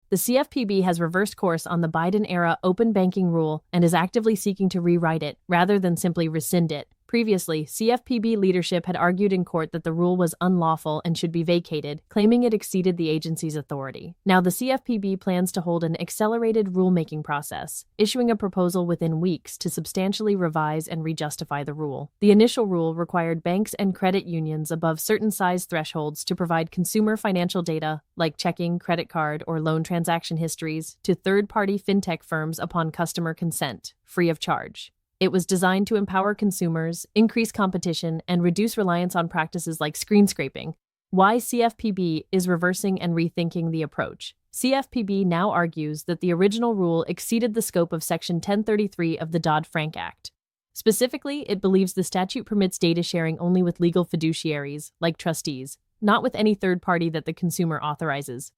The CFPB has reversed course on the Biden-era open banking rule and is actively seeking to rewrite it, rather than simply rescind it. Previously, CFPB leadership had argued in court that the rule was unlawful and should be vacated, claiming it exceeded the agency's authority. Now, the CFPB plans to hold an accelerated rulemaking process, issuing a proposal within weeks to substantially revise and re-justify the rule. The initial rule required banks and credit unions above certain size thresholds to provide consumer financial data, like checking, credit card, or loan transaction histories, to third-party fintech firms upon customer consent, free of charge. It was designed to empower consumers, increase competition, and reduce reliance on practices like screen scraping. Why CFPB is reversing and rethinking the approach. CFPB now argues that the original rule exceeded the scope of Section 1033 of the Dodd-Frank Act. Specifically, it believes the statute permits data sharing only with legal fiduciaries, like trustees, not with any third party that the consumer authorizes.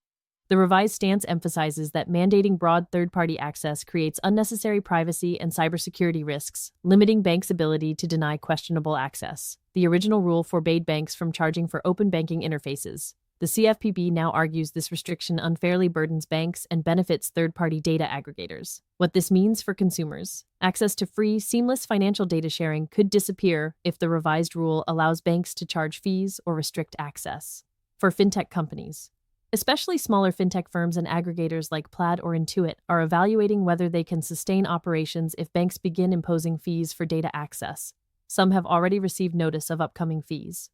The revised stance emphasizes that mandating broad third-party access creates unnecessary privacy and cybersecurity risks, limiting banks' ability to deny questionable access. The original rule forbade banks from charging for open banking interfaces. The CFPB now argues this restriction unfairly burdens banks and benefits third-party data aggregators. What this means for consumers: access to free, seamless financial data sharing could disappear if the revised rule allows banks to charge fees or restrict access. For fintech companies, especially smaller fintech firms and aggregators like Plaid or Intuit, are evaluating whether they can sustain operations if banks begin imposing fees for data access. Some have already received notice of upcoming fees.